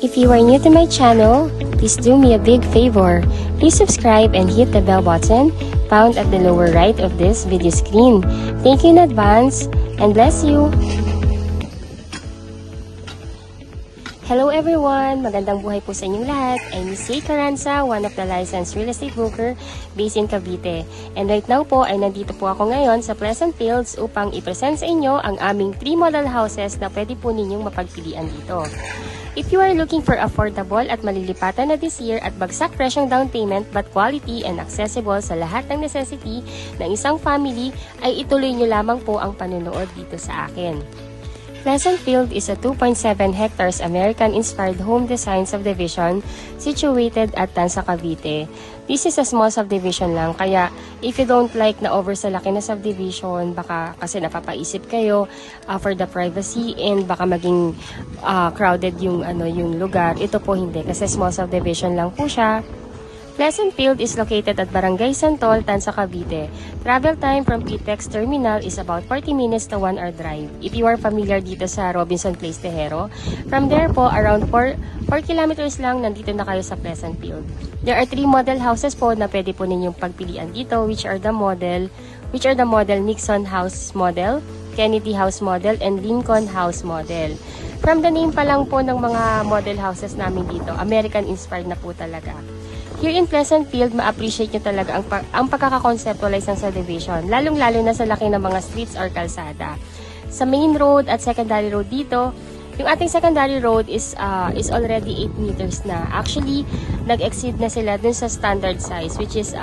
If you are new to my channel, please do me a big favor. Please subscribe and hit the bell button found at the lower right of this video screen. Thank you in advance and bless you! Hello everyone! Magandang buhay po sa inyong lahat. I'm Miss Kay Caranza, one of the licensed real estate broker based in Cavite. And right now po ay nandito po ako ngayon sa Pleasant Fields upang i-present sa inyo ang aming 3 model houses na pwede po ninyong mapagpilian dito. If you are looking for affordable at malilipatan na this year at bagsak presyong down payment but quality and accessible sa lahat ng necessity ng isang family, ay ituloy nyo lamang po ang panonood dito sa akin. Pleasant Field is a 2.7 hectares American-inspired home design subdivision situated at Tanza, Cavite. This is a small subdivision lang, kaya if you don't like na over sa laki na subdivision, baka kasi napapaisip kayo for the privacy and baka maging crowded yung lugar. Ito po hindi kasi small subdivision lang po siya. Pleasant Field is located at Barangay Santol, Tanza, Cavite. Travel time from PTEX Terminal is about 40 minutes to 1 hour drive. If you are familiar dito sa Robinson Place, Tejero, from there po, around 4 kilometers lang, nandito na kayo sa Pleasant Field. There are 3 model houses po na pwede po ninyong pagpilian dito, which are the model Nixon House Model, Kennedy House Model, and Lincoln House Model. From the name pa lang po ng mga model houses namin dito, American-inspired na po talaga. Here in Pleasant Field, ma-appreciate nyo talaga ang pagkakakonceptualize ng subdivision, lalong-lalo na sa laki ng mga streets or kalsada. Sa main road at secondary road dito, yung ating secondary road is already 8 meters na. Actually, nag-exceed na sila dun sa standard size, which is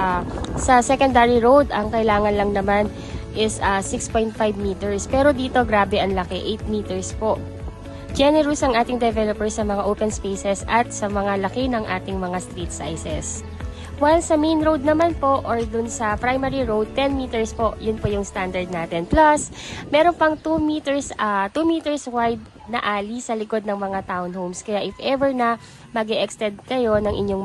sa secondary road, ang kailangan lang naman is 6.5 meters. Pero dito, grabe ang laki, 8 meters po. Generous ang ating developer sa mga open spaces at sa mga laki ng ating mga street sizes. While sa main road naman po or dun sa primary road, 10 meters po, yun po yung standard natin. Plus, meron pang 2 meters wide na alley sa likod ng mga townhomes. Kaya if ever na mag-e-extend kayo ng inyong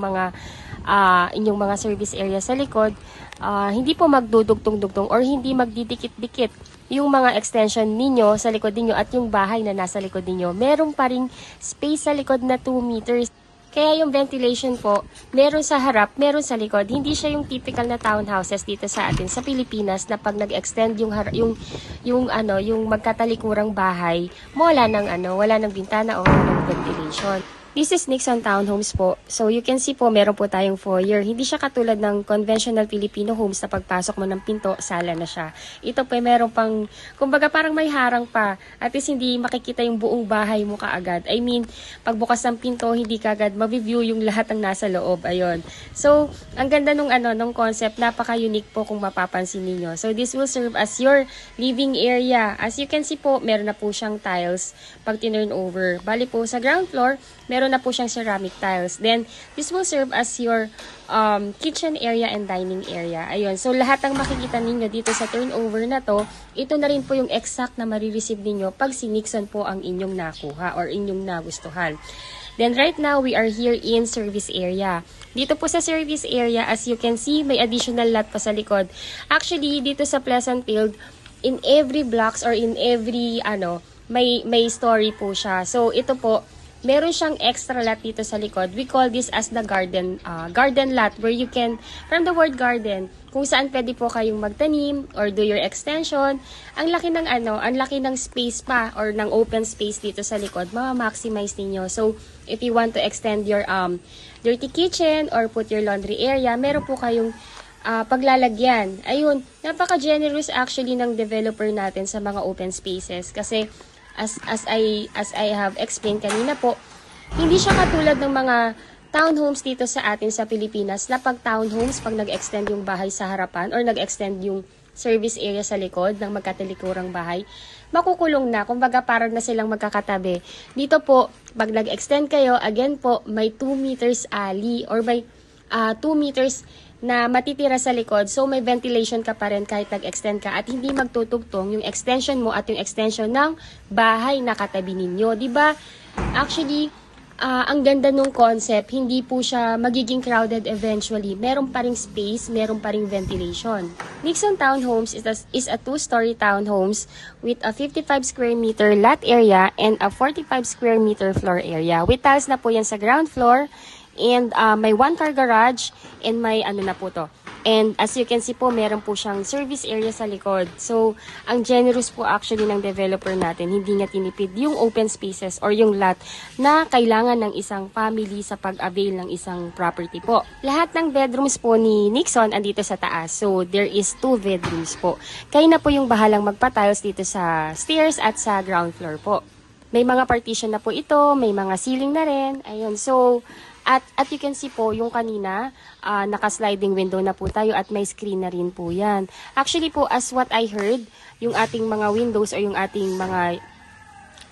mga service area sa likod, hindi po magdudugtong-dugtong or hindi magdidikit-dikit yung mga extension ninyo sa likod ninyo at yung bahay na nasa likod ninyo. Meron pa ring space sa likod na 2 meters. Kaya yung ventilation po, meron sa harap, meron sa likod. Hindi siya yung typical na townhouses dito sa atin sa Pilipinas na pag nag-extend yung magkatalikurang bahay, wala ng bintana o wala ng ventilation. This is Nixon Townhomes po. So you can see po, meron po tayong foyer. Hindi siya katulad ng conventional Filipino homes na pagpasok mo ng pinto, sala na siya. Ito po, meron pang, kumbaga parang may harang pa. At least hindi makikita yung buong bahay mo kaagad. I mean, pagbukas ng pinto, hindi kaagad ma-view yung lahat ng nasa loob. Ayun. So, ang ganda nung concept, napaka-unique po kung mapapansin niyo. So this will serve as your living area. As you can see po, meron na po siyang tiles pag tinurn over. Bali po, sa ground floor, meron na po siyang ceramic tiles. Then, this will serve as your kitchen area and dining area. Ayun. So, lahat ng makikita ninyo dito sa turnover na to, ito na rin po yung exact na marireceive ninyo pag si Nixon po ang inyong nakuha or inyong nagustuhan. Then, right now, we are here in service area. Dito po sa service area, as you can see, may additional lot pa sa likod. Actually, dito sa Pleasant Field, in every blocks or in every, may story po siya. So, ito po, meron siyang extra lot dito sa likod. We call this as the garden lot where you can, from the word garden, kung saan pwede po kayong magtanim or do your extension. Ang laki ng space pa or ng open space dito sa likod, ma-maximize niyo. So, if you want to extend your dirty kitchen or put your laundry area, meron po kayong paglalagyan. Ayun, napaka-generous actually ng developer natin sa mga open spaces kasi as I have explained kanina po, hindi siya katulad ng mga townhomes dito sa atin sa Pilipinas na pag townhomes, pag nag-extend yung bahay sa harapan or nag-extend yung service area sa likod ng magkatalikurang bahay, makukulong na. Kumbaga parang na silang magkakatabi. Dito po, pag nag-extend kayo, again po, may 2 meters alley or may 2 meters na matitira sa likod. So, may ventilation ka pa rin kahit nag-extend ka at hindi magtutugtong yung extension mo at yung extension ng bahay na katabi ninyo. Diba? Actually, ang ganda nung concept, hindi po siya magiging crowded eventually. Meron pa ring space, meron pa ring ventilation. Nixon Townhomes is a two-story townhomes with a 55 square meter lot area and a 45 square meter floor area. With tiles na po yan sa ground floor and may one-car garage and may ano na po to. And as you can see po, meron po siyang service area sa likod. So, ang generous po actually ng developer natin. Hindi niya tinipid yung open spaces or yung lot na kailangan ng isang family sa pag-avail ng isang property po. Lahat ng bedrooms po ni Nixon andito sa taas. So, there is 2 bedrooms po. Kayo na po yung bahalang magpa-tiles dito sa stairs at sa ground floor po. May mga partition na po ito, may mga ceiling na rin. Ayun, so at you can see po, yung kanina, naka-sliding window na po tayo at may screen na rin po yan. Actually po, as what I heard, yung ating mga windows o yung ating mga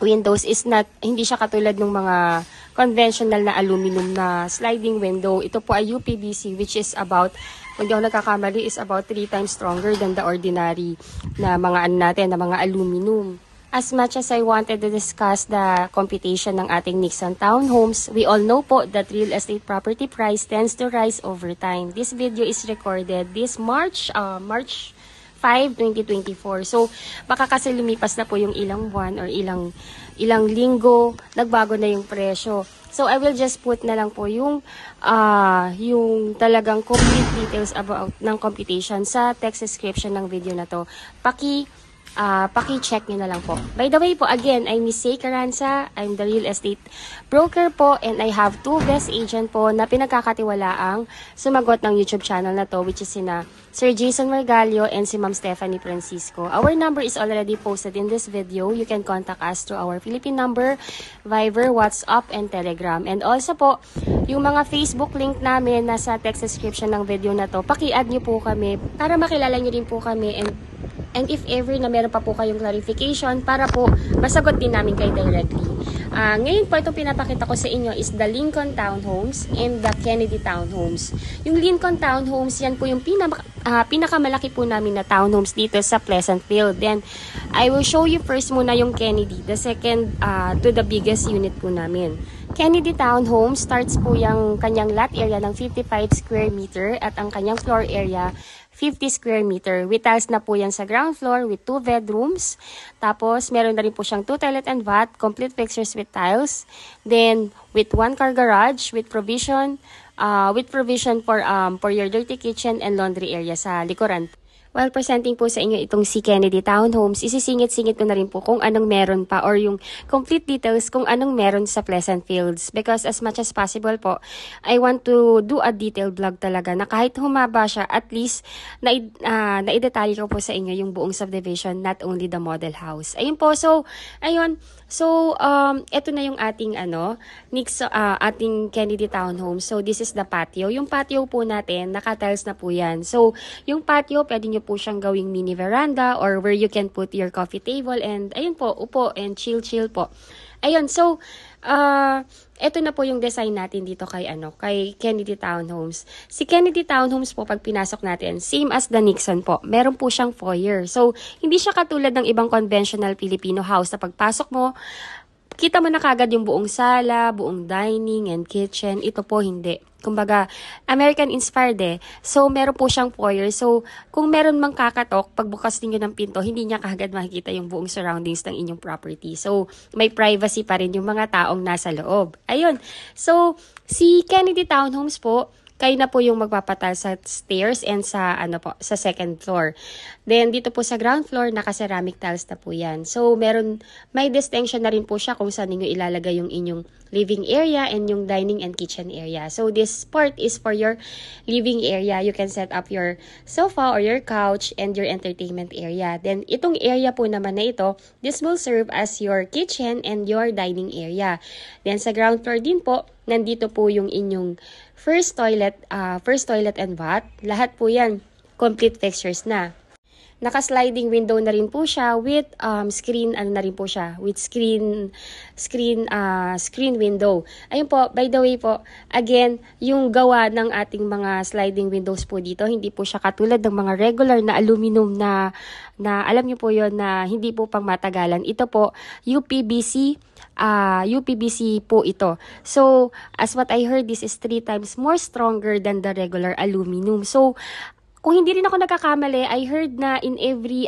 windows is hindi siya katulad ng mga conventional na aluminum na sliding window. Ito po ay UPVC which is about, kung di ako nagkakamali, is about 3 times stronger than the ordinary na mga na mga aluminum. As much as I wanted to discuss the computation ng ating Nixon Townhomes, we all know po that real estate property price tends to rise over time. This video is recorded this March 5, 2024. So, baka kasi lumipas na po yung ilang buwan or ilang linggo, nagbago na yung presyo. So, I will just put na lang po yung talagang complete details about ng computation sa text description ng video na to. Paki-check nyo na lang po. By the way po, again, I'm Miss Say Caranza. I'm the real estate broker po and I have 2 best agent po na pinagkakatiwalaang sumagot ng YouTube channel na to, which is sina Sir Jason Margalio and si Ma'am Stephanie Francisco. Our number is already posted in this video. You can contact us through our Philippine number, Viber, WhatsApp, and Telegram. And also po, yung mga Facebook link namin nasa text description ng video na to, paki-add nyo po kami para makilala nyo rin po kami and if ever na meron pa po kayong clarification para po masagot din namin kayo directly. Ngayon po itong pinapakita ko sa inyo is the Lincoln Townhomes and the Kennedy Townhomes. Yung Lincoln Townhomes, yan po yung pinakamalaki po namin na townhomes dito sa Pleasantville. Then, I will show you first muna yung Kennedy, the second to the biggest unit po namin. Kennedy Townhome starts po yung kanyang lot area ng 55 square meter at ang kanyang floor area 50 square meter. With tiles na po yan sa ground floor with 2 bedrooms. Tapos, meron na rin po siyang 2 toilet and bath, complete fixtures with tiles. Then, with 1 car garage, with provision for your dirty kitchen and laundry area sa likuran. While presenting po sa inyo itong si Kennedy Townhomes, isisingit-singit ko na rin po kung anong meron pa or yung complete details kung anong meron sa Pleasant Fields. Because as much as possible po, I want to do a detailed vlog talaga na kahit humaba siya, at least naidetalye ko po sa inyo yung buong subdivision, not only the model house. Ayun po, so, ayun. So, ito na yung ating ating Kennedy Townhome. So, this is the patio. Yung patio po natin, naka-tiles na po yan. So, yung patio, pwede nyo po siyang gawing mini veranda or where you can put your coffee table and, ayun po, upo and chill po. Ayun, so, ito na po yung design natin dito kay Kennedy Townhomes. Si Kennedy Townhomes po, pag pinasok natin, same as the Nixon po. Meron po siyang foyer. So, hindi siya katulad ng ibang conventional Filipino house na pagpasok mo, kita mo na kagad yung buong sala, buong dining and kitchen. Ito po hindi. Kumbaga, American-inspired eh. So, meron po siyang foyer. So, kung meron mang kakatok, pagbukas niyo ng pinto, hindi niya kagad makikita yung buong surroundings ng inyong property. So, may privacy pa rin yung mga taong nasa loob. Ayun. So, si Kennedy Townhomes po, kayo na po yung magpapatal sa stairs and sa sa second floor. Then dito po sa ground floor, naka-ceramic tiles na po 'yan. So may distinction na rin po siya kung saan niyo ilalagay yung inyong living area and yung dining and kitchen area. So this part is for your living area. You can set up your sofa or your couch and your entertainment area. Then itong area po naman na ito, this will serve as your kitchen and your dining area. Then sa ground floor din po, nandito po yung inyong first toilet and bath. Lahat po yan, complete fixtures na. Naka-sliding window na rin po siya with screen, ano na rin po siya, with screen window. Ayun po, by the way po, again, yung gawa ng ating mga sliding windows po dito, hindi po siya katulad ng mga regular na aluminum na alam niyo po yon na hindi po pang matagalan. Ito po, UPVC po ito. So, as what I heard, this is 3 times more stronger than the regular aluminum. So, kung hindi rin ako nagkakamali, I heard na in every,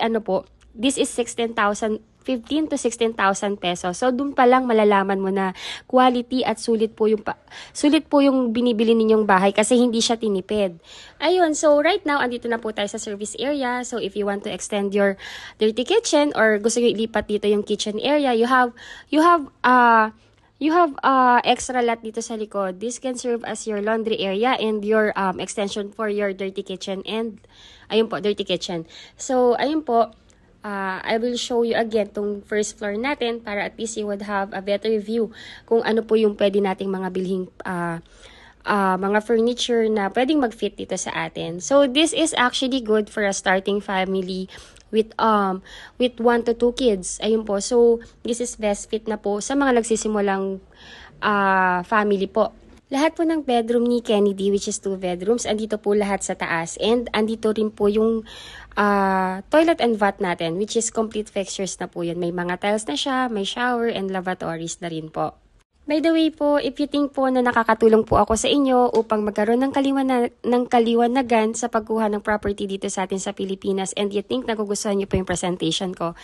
this is 15 to 16,000 pesos. So, dun pa lang malalaman mo na quality at sulit po yung binibili ninyong bahay kasi hindi siya tinipid. Ayun, so right now, andito na po tayo sa service area. So, if you want to extend your dirty kitchen or gusto nyo ilipat dito yung kitchen area, you have extra lot dito sa likod. This can serve as your laundry area and your extension for your dirty kitchen and ayun po, dirty kitchen. So, ayun po, I will show you again tong first floor natin para at least you would have a better view kung ano po yung pwede nating mga bilhing mga furniture na pwedeng mag-fit dito sa atin. So, this is actually good for a starting family with 1 to 2 kids. Ayun po. So, this is best fit na po sa mga nagsisimulang family po. Lahat po ng bedroom ni Kennedy, which is 2 bedrooms, andito po lahat sa taas. And andito rin po yung toilet and vat natin, which is complete fixtures na po yun. May mga tiles na siya, may shower and lavatories na rin po. By the way po, if you think po na nakakatulong po ako sa inyo upang magkaroon ng kaliwanagan sa pagkuha ng property dito sa atin sa Pilipinas and you think nagugustuhan niyo po yung presentation ko,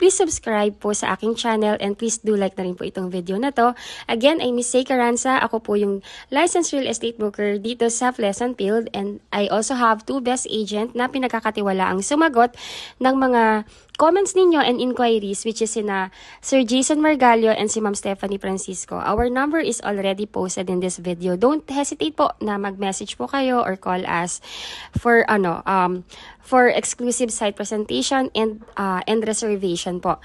please subscribe po sa aking channel and please do like na rin po itong video na to. Again, I'm Miss Say Caranza. Ako po yung licensed real estate broker dito sa Pleasantville and I also have 2 best agent na pinagkakatiwalaang sumagot ng mga comments ninyo and inquiries, which is sina Sir Jason Margallo and si Ma'am Stephanie Francisco. Our number is already posted in this video. Don't hesitate po na mag-message po kayo or call us for exclusive site presentation and reservation po.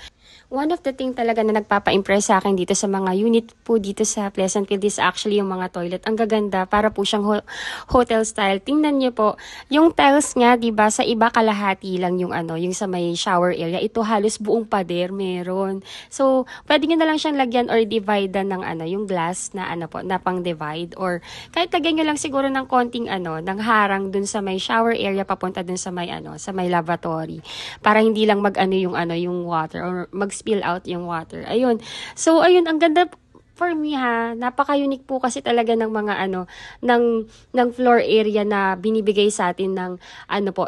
One of the thing talaga na nagpapa-impress sa akin dito sa mga unit po dito sa Pleasantville is actually yung mga toilet. Ang gaganda, para po siyang hotel style. Tingnan niyo po, yung tiles nga, 'di ba, sa iba kalahati lang yung yung sa may shower area. Ito halos buong pader meron. So, pwede niyo na lang siyang lagyan or dividean ng yung glass na na pang-divide or kahit lagyan niyo lang siguro ng konting ng harang dun sa may shower area papunta dun sa may lavatory para hindi lang yung water or mag-spill out yung water. Ayun. So, ayun, ang ganda for me napaka-unique po kasi talaga ng mga ng floor area na binibigay sa atin ng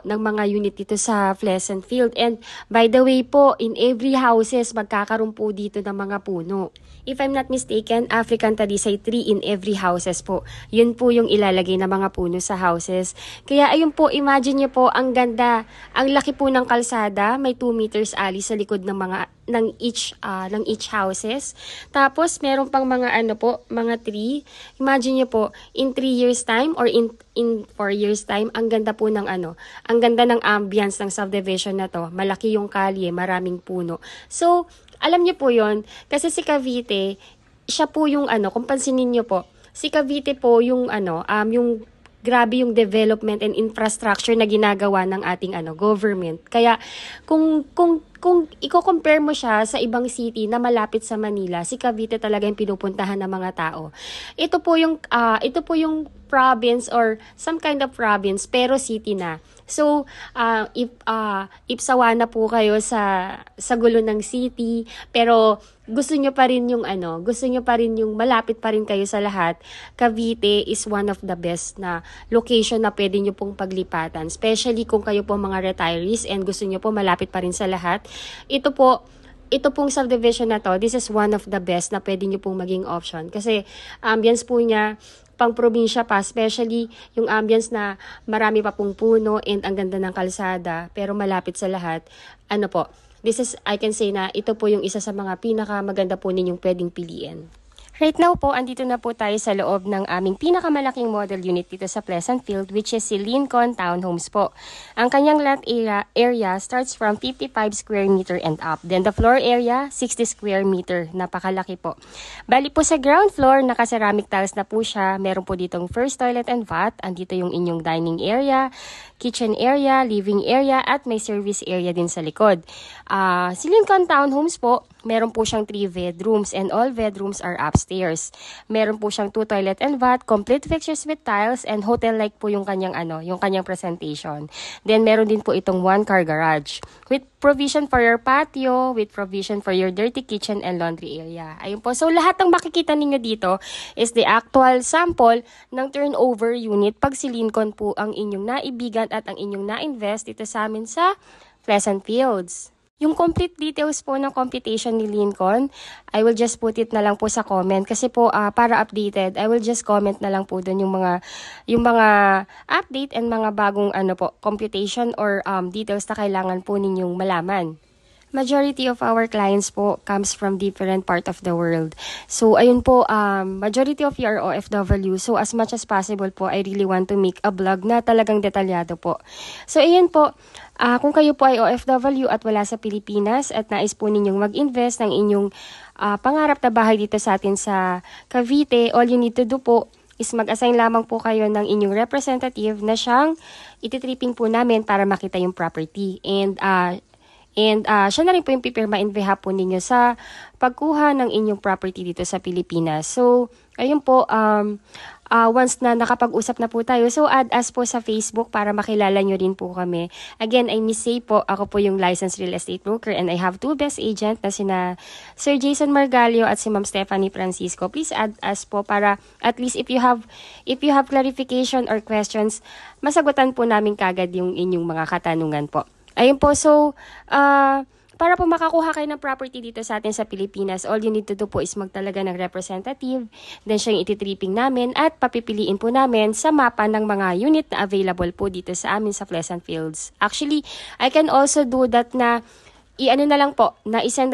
ng mga unit dito sa Pleasantville. And by the way po, in every houses magkakaroon po dito ng mga puno. If I'm not mistaken, African Talisay tree in every houses po. Yun po yung ilalagay na mga puno sa houses. Kaya ayun po, imagine niyo po, ang ganda. Ang laki po ng kalsada, may 2 meters alley sa likod ng each houses. Tapos meron pang mga mga tree. Imagine niyo po, in 3 years time or in 4 years time, ang ganda po ng ang ganda ng ambience ng subdivision na to. Malaki yung kalye, maraming puno. So, alam niyo po yon kasi si Cavite, siya po yung kung pansinin niyo po, si Cavite po yung yung grabe yung development and infrastructure na ginagawa ng ating government. Kaya kung i-compare mo siya sa ibang city na malapit sa Manila, si Cavite talaga yung pinupuntahan ng mga tao. Ito po yung province or some kind of province pero city na. So, if sawa na po kayo sa gulo ng city, pero gusto nyo pa rin yung malapit pa rin kayo sa lahat, Cavite is one of the best na location na pwede nyo pong paglipatan. Especially kung kayo po mga retirees and gusto nyo po malapit pa rin sa lahat. Ito pong subdivision na to, this is one of the best na pwede nyo pong maging option. Kasi ambience po niya, pang probinsya pa, especially yung ambience na marami pa pong puno and ang ganda ng kalsada, pero malapit sa lahat. I can say na ito po yung isa sa mga pinakamaganda po ninyong pwedeng piliin. Right now po, andito na po tayo sa loob ng aming pinakamalaking model unit dito sa Pleasant Field, which is si Lincoln Townhomes po. Ang kanyang lot area starts from 55 square meter and up. Then the floor area, 60 square meter. Napakalaki po. Bali po sa ground floor, naka-ceramic tiles na po siya. Meron po ditong first toilet and bath. Andito yung inyong dining area, kitchen area, living area, at may service area din sa likod. Si Lincoln Townhomes po, meron po siyang 3 bedrooms and all bedrooms are upstairs. Meron po siyang 2 toilet and bath, complete fixtures with tiles, and hotel-like po yung kanyang yung kanyang presentation. Then meron din po itong 1 car garage with provision for your patio, with provision for your dirty kitchen and laundry area. Ayun po. So lahat ng makikita ninyo dito is the actual sample ng turnover unit pag si Lincoln po ang inyong naibigan at ang inyong na-invest dito sa amin sa Pleasant Fields. Yung complete details po ng computation ni Lincoln, I will just put it na lang po sa comment kasi po para updated, I will just comment na lang po doon yung mga update and mga bagong computation or details na kailangan po ninyong malaman. Majority of our clients po comes from different part of the world. So, ayun po, majority of you are OFW. So, as much as possible po, I really want to make a vlog na talagang detalyado po. So, ayun po, kung kayo po ay OFW at wala sa Pilipinas at nais po ninyong mag-invest ng inyong pangarap na bahay dito sa atin sa Cavite, all you need to do po is mag-assign lamang po kayo ng inyong representative na siyang ititripping po namin para makita yung property. And siya na rin po yung pipirma in behalf po ninyo sa pagkuha ng inyong property dito sa Pilipinas. So, ayun po, once na nakapag-usap na po tayo, so add us po sa Facebook para makilala nyo rin po kami. Again, I'm Miss Say po, ako po yung licensed real estate broker and I have 2 best agent na sina Sir Jason Margalio at si Ma'am Stephanie Francisco. Please add us po para at least if you have clarification or questions, masagutan po namin kagad yung inyong mga katanungan po. Ayun po, so, para po makakuha kayo ng property dito sa atin sa Pilipinas, all you need to do po is magtalaga ng representative, then siya yung ititripping namin at papipiliin po namin sa mapa ng mga unit na available po dito sa amin sa Pleasant Fields. Actually, I can also do that na i-send na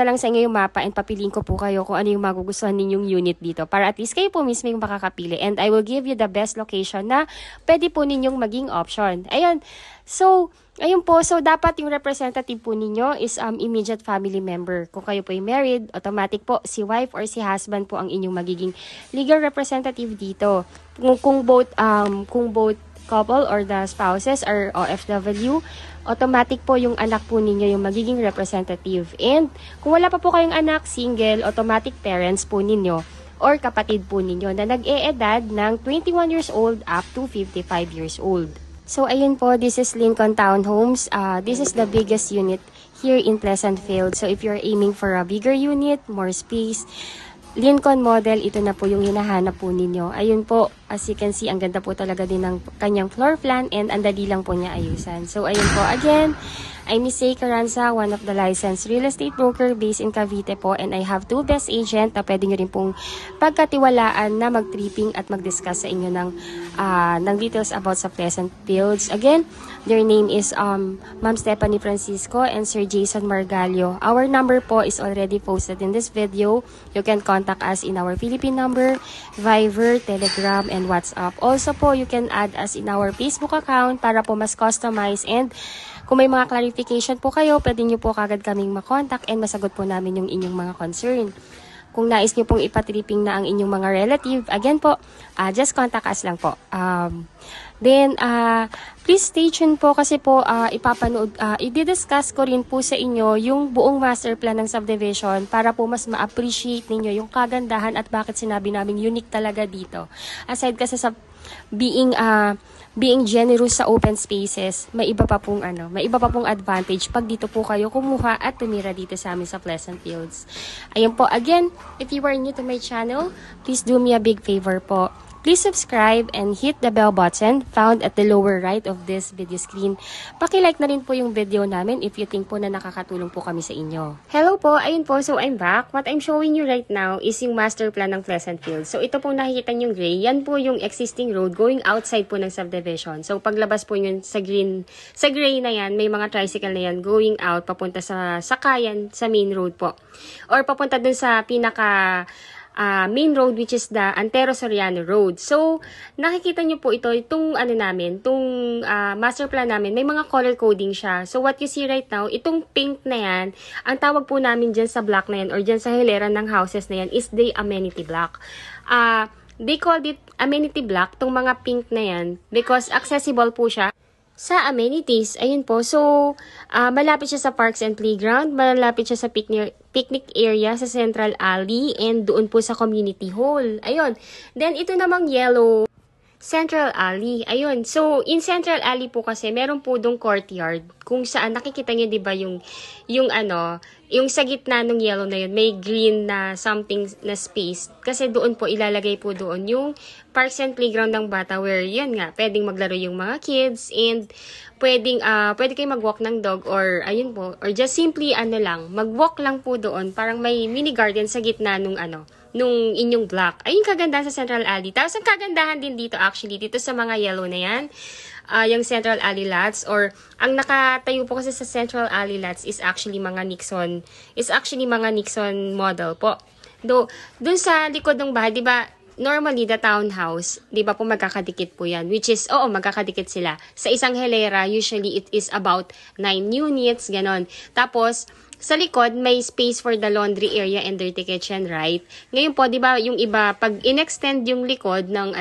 lang sa inyo yung mapa and papiliin ko po kayo kung ano yung magugustuhan ninyong unit dito para at least kayo po mismo yung makakapili and I will give you the best location na pwede po ninyong maging option. Ayun. So, ayun po. So, dapat yung representative po ninyo is immediate family member. Kung kayo po ay married, automatic po si wife or si husband po ang inyong magiging legal representative dito. Kung both couple or the spouses are OFW, automatic po yung anak po ninyo yung magiging representative. And kung wala pa po kayong anak, single, automatic parents po ninyo or kapatid po ninyo na nag-e-edad ng 21 years old up to 55 years old. So, ayun po, this is Lincoln Townhomes. This is the biggest unit here in Pleasant Field. So, if you're aiming for a bigger unit, more space, Lincoln model, ito na po yung hinahanap po ninyo. Ayun po, as you can see, ang ganda po talaga din ng kanyang floor plan and ang dali lang po niya ayusan. So, ayun po, again, I'm Miss Say Carranza, one of the licensed real estate broker based in Cavite po, and I have 2 best agent na pwede nyo rin pong pagkatiwalaan na mag-tripping at mag-discuss sa inyo ng details about sa Pleasant Fields. Again, their name is Ma'am Stephanie Francisco and Sir Jason Margalio. Our number po is already posted in this video. You can contact us in our Philippine number, Viber, Telegram, and WhatsApp. Also po, you can add us in our Facebook account para po mas customize and kung may mga clarification po kayo, pwede nyo po kagad kaming makontak and masagot po namin yung inyong mga concern. Kung nais nyo pong ipatripping na ang inyong mga relative, again po, just contact us lang po. Then, please stay tuned po kasi po i-discuss ko rin po sa inyo yung buong master plan ng subdivision para po mas ma-appreciate ninyo yung kagandahan at bakit sinabi namin unique talaga dito. Aside kasi sa being generous sa open spaces, may iba pa pong advantage pag dito po kayo kumuha at tumira dito sa amin sa Pleasant Fields. Ayun po, again, if you are new to my channel, please do me a big favor po. Please subscribe and hit the bell button found at the lower right of this video screen. Paki-like na rin po yung video namin if you think po na nakakatulong po kami sa inyo. Hello po, ayun po, so I'm back. What I'm showing you right now is yung master plan ng Pleasant Fields. So ito pong nakikita yung gray, yan po yung existing road going outside po ng subdivision. So paglabas po yun sa gray na yan, may mga tricycle na yan going out papunta sa sakayan sa main road po. Or papunta dun sa pinaka main road, which is the Antero Soriano Road. So, nakikita nyo po ito, itong master plan namin, may mga color coding siya. So, what you see right now, itong pink na yan, ang tawag po namin dyan sa block na yan, or dyan sa hilera ng houses na yan, is the amenity block. They called it amenity block, tong mga pink na yan, because accessible po siya sa amenities. Ayun po. So, malapit siya sa parks and playground, malapit siya sa picnic area, sa central alley, and doon po sa community hall. Ayun. Then, ito namang yellow, Central Alley. Ayun. So, in Central Alley po kasi, meron po dong courtyard. Kung saan, nakikita niyo, di ba, yung sa gitna ng yellow na yun, may green na something na space. Kasi doon po, ilalagay po doon yung parks and playground ng bata where, yun nga, pwedeng maglaro yung mga kids and pwede kayo mag-walk ng dog or, ayun po, or just simply, mag-walk lang po doon. Parang may mini garden sa gitna nung nung inyong block. Ayun kagandahan sa Central Alley. Tapos ang kagandahan din dito actually, dito sa mga yellow na yan, yung Central Alley lots, or ang nakatayo po kasi sa Central Alley lots is actually mga Nixon model po. Doon sa likod ng bahay, di ba, normally the townhouse, di ba po magkakadikit po yan, which is, magkakadikit sila. Sa isang hilera, usually it is about 9 units, ganon. Tapos, sa likod, may space for the laundry area and dirty kitchen, right? Ngayon po, 'di ba, yung iba pag inextend yung likod ng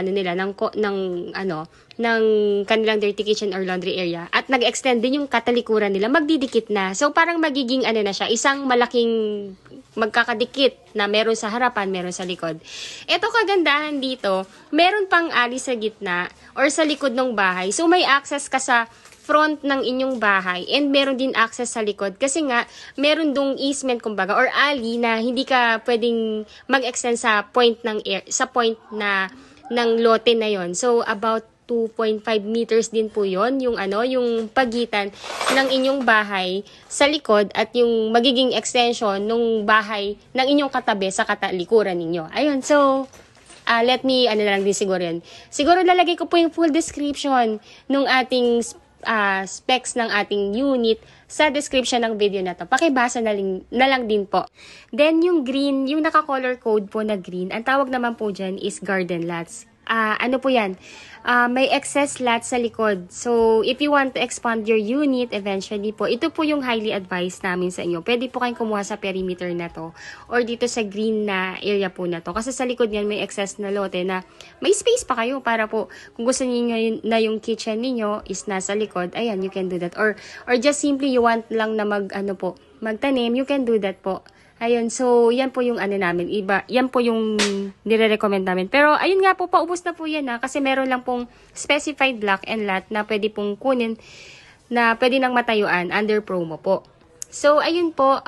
ng kanilang dirty kitchen or laundry area at nag-extend din yung katalikuran nila, magdidikit na. So parang magiging na siya, isang malaking magkakadikit na meron sa harapan, meron sa likod. Ito kagandahan dito, meron pang alley sa gitna or sa likod ng bahay. So may access ka sa front ng inyong bahay and meron din access sa likod kasi nga meron dong easement kumbaga or alley na hindi ka pwedeng mag-extend sa point ng lote na yon. So about 2.5 meters din po yon yung yung pagitan ng inyong bahay sa likod at yung magiging extension ng bahay ng inyong katabi sa katalikuran ninyo. Ayun, so let me lang din siguro yan. Siguro lalagay ko po yung full description ng ating specs ng ating unit sa description ng video na to. Pakibasa na lang din po. Then, yung green, yung naka-color code po na green, ang tawag naman po dyan is garden lots. Ano po yan? May excess lots sa likod. So, if you want to expand your unit eventually po, ito po yung highly advised namin sa inyo. Pwede po kayong kumuha sa perimeter na to or dito sa green na area po na to. Kasi sa likod niyan may excess na lote na may space pa kayo para po kung gusto niyo na yung kitchen niyo is nasa likod, ayan, you can do that. Or just simply you want lang na magtanim, you can do that po. Ayun, so yan po yung namin, yan po yung nire-recommend namin. Pero ayun nga po, paubos na po yan kasi meron lang pong specified block and lot na pwede pong kunin, na pwede nang matayuan under promo po. So ayun po,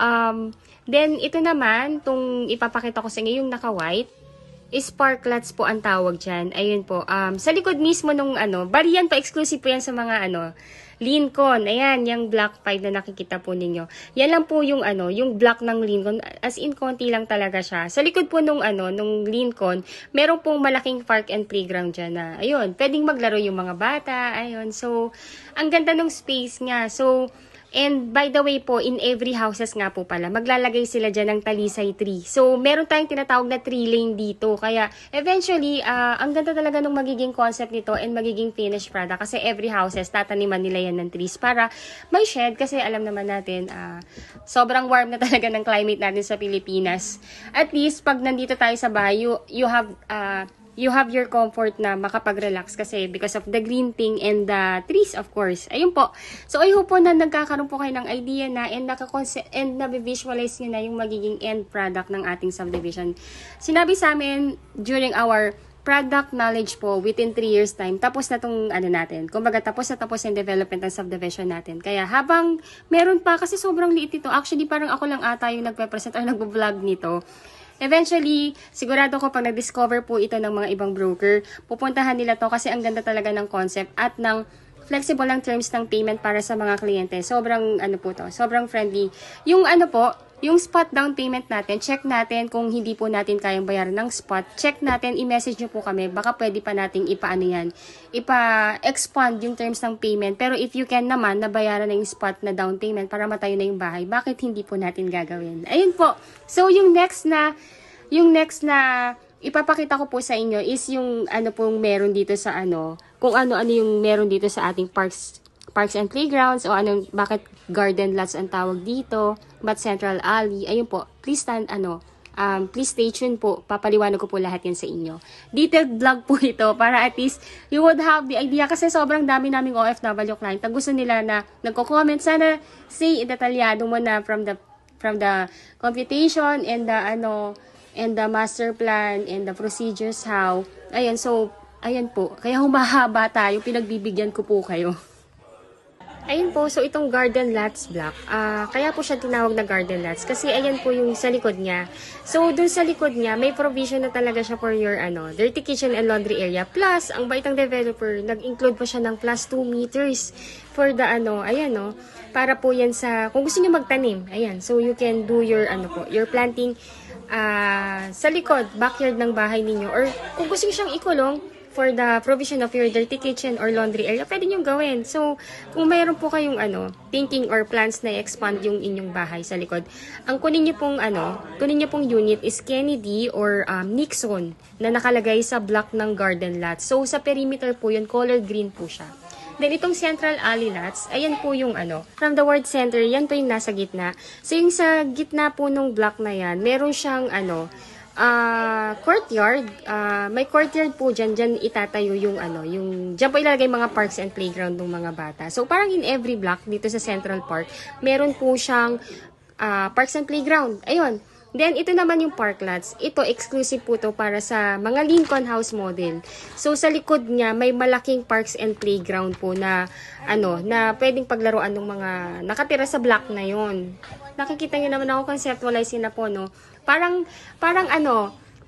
then ito naman, itong ipapakita ko sa inyo, yung naka-white, spark lots po ang tawag dyan. Ayun po, sa likod mismo nung bali yan pa, exclusive po yan sa mga Lincoln. Ayan, yung black 5 na nakikita po ninyo. Yan lang po yung yung black ng Lincoln. As in, konti lang talaga siya. Sa likod po nung Lincoln, meron pong malaking park and playground dyan na, ayun, pwedeng maglaro yung mga bata. Ayun, so, ang ganda ng space nga. So, and by the way po, in every houses nga po pala, maglalagay sila dyan ng talisay tree. So, meron tayong tinatawag na tree lane dito. Kaya, eventually, ang ganda talaga ng magiging concept nito and magiging finished product. Kasi every houses, tataniman nila yan ng trees para may shed. Kasi alam naman natin, sobrang warm na talaga ng climate natin sa Pilipinas. At least, pag nandito tayo sa bahay, you have your comfort na makapag-relax kasi because of the green thing and the trees, of course. Ayun po. So, I hope po na nagkakaroon po kayo ng idea na and na-visualize nyo na yung magiging end product ng ating subdivision. Sinabi sa amin during our product knowledge po, within 3 years time, tapos na itong natin. Kumbaga, tapos yung development ng subdivision natin. Kaya habang meron pa, kasi sobrang liit ito. Actually, parang ako lang ata yung nagpe-present or nagbo-vlog nito. Eventually, sigurado ko pag nag-discover po ito ng mga ibang broker, pupuntahan nila to kasi ang ganda talaga ng concept at ng flexible ang terms ng payment para sa mga kliyente. Sobrang sobrang friendly. Yung yung spot down payment natin, check natin kung hindi po natin kayang bayaran ng spot. Check natin, i-message nyo po kami, baka pwede pa nating ipa-expand yung terms ng payment. Pero if you can naman, nabayaran na yung spot na down payment para matayo na yung bahay, bakit hindi po natin gagawin? Ayun po. So, yung next na yung next na ipapakita ko po sa inyo is yung ano pong meron dito sa ano, kung ano-ano yung meron dito sa ating parks and playgrounds o anong, bakit garden lots ang tawag dito, but Central Alley. Ayun po, please please stay tuned po. Papaliwanag ko po lahat yan sa inyo. Detailed vlog po ito para at least you would have the idea kasi sobrang dami naming OFW client. Ang gusto nila na nagko-comment, sana say detalyado mo na from the computation and the master plan and the procedures how. Ayan, so ayan po. Kaya humahaba tayo, pinagbibigyan ko po kayo. Ayun po, so itong garden lots block, kaya po siya tinawag na garden lots kasi ayan po yung sa likod niya. So, dun sa likod niya, may provision na talaga siya for your dirty kitchen and laundry area. Plus, ang baitang developer, nag-include pa siya ng plus 2 meters for the ayan para po yan sa, kung gusto niyo magtanim, ayan, so you can do your your planting sa likod, backyard ng bahay ninyo, or kung gusto niyo siyang ikulong, for the provision of your dirty kitchen or laundry area, pwede nyo gawin. So, kung mayroon po kayong thinking or plans na i-expand yung inyong bahay sa likod, ang kunin nyo pong unit is Kennedy or Nixon na nakalagay sa block ng garden lot. So, sa perimeter po yun, color green po siya. Then, itong Central Alley lots, ayan po yung from the word center, yan po yung nasa gitna. So, yung sa gitna po nung block na yan, meron siyang courtyard. May courtyard po dyan itatayo yung dyan po ilalagay mga parks and playground ng mga bata. So, parang in every block dito sa Central Park, meron po siyang parks and playground. Ayun. Then, ito naman yung park lots. Ito, exclusive po to para sa mga Lincoln House model. So, sa likod niya, may malaking parks and playground po na, na pwedeng paglaruan ng mga nakatira sa block na yon. Nakikita niyo naman ako, conceptualize na po, no? Parang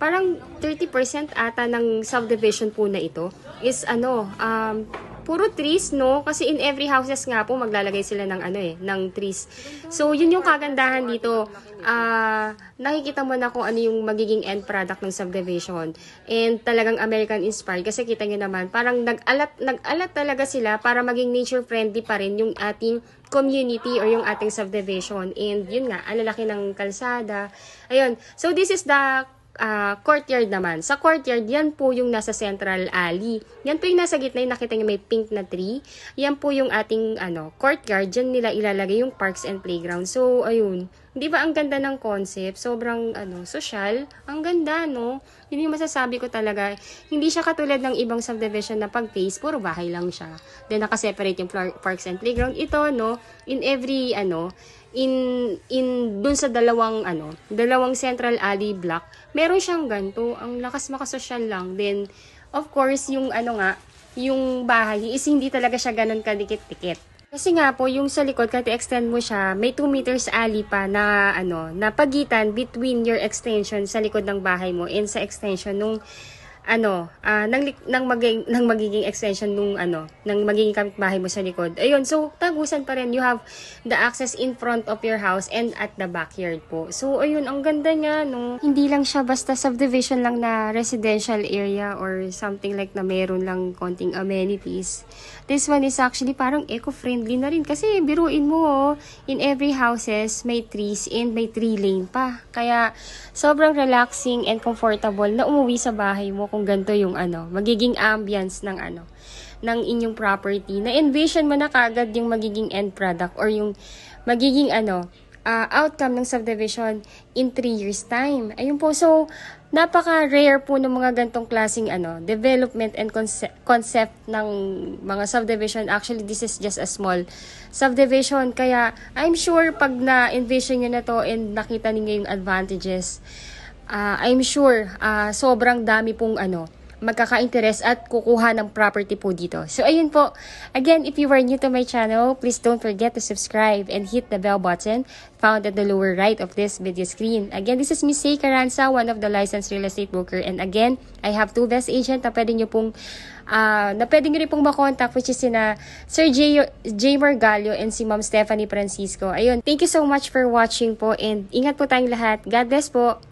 30% ata ng subdivision po na ito is puro trees, no? Kasi in every houses nga po maglalagay sila ng ng trees. So yun yung kagandahan dito. Nakikita mo na kung ano yung magiging end product ng subdivision. And talagang American inspired kasi kita niyo naman parang nag-alat talaga sila para maging nature friendly pa rin yung ating community or yung ating subdivision. And yun nga, ang lalaki ng kalsada. Ayun. So this is the courtyard naman. Sa courtyard, yan po yung nasa Central Alley. Yan po yung nasa gitna, yung nakita nyo may pink na tree. Yan po yung ating courtyard. Diyan nila ilalagay yung parks and playground. So, ayun. Di ba ang ganda ng concept? Sobrang social. Ang ganda, no? Yun yung masasabi ko talaga. Hindi siya katulad ng ibang subdivision na pag-face, puro bahay lang siya. Then, nakaseparate yung parks and playground. Ito, no? In every, dun sa dalawang Central Alley block, meron siyang ganito. Ang lakas makasosyal lang. Then, of course, yung yung bahay is hindi talaga siya ganun kadikit-dikit. Kasi nga po, yung sa likod, kahit i-extend mo siya, may 2 meters alley pa na, na pagitan between your extension sa likod ng bahay mo and sa extension nung, ng magiging extension nung, ng magiging kapitbahay mo sa likod. Ayun, so, tagusan pa rin. You have the access in front of your house and at the backyard po. So, ayun, ang ganda niya, no? Hindi lang siya basta subdivision lang na residential area or something like na meron lang konting amenities. This one is actually parang eco-friendly na rin. Kasi biruin mo, in every houses, may trees and may tree lane pa. Kaya, sobrang relaxing and comfortable na umuwi sa bahay mo kung ganito yung magiging ambience ng ng inyong property. Na-envision mo na kagad yung magiging end product or yung magiging outcome ng subdivision in 3 years time. Ayun po, so napaka-rare po ng mga gantong klaseng development and concept ng mga subdivision. Actually, this is just a small subdivision. Kaya, I'm sure pag na-envision nyo na to and nakita niyo yung advantages, I'm sure sobrang dami pong magkaka-interest at kukuha ng property po dito. So, ayun po. Again, if you are new to my channel, please don't forget to subscribe and hit the bell button found at the lower right of this video screen. Again, this is Miss Say Caranza, one of the licensed real estate broker. And again, I have 2 best agent na pwede nyo pong rin pong makontak, which is sina Sir J. Margalio and si Ma'am Stephanie Francisco. Ayun, thank you so much for watching po and ingat po tayong lahat. God bless po!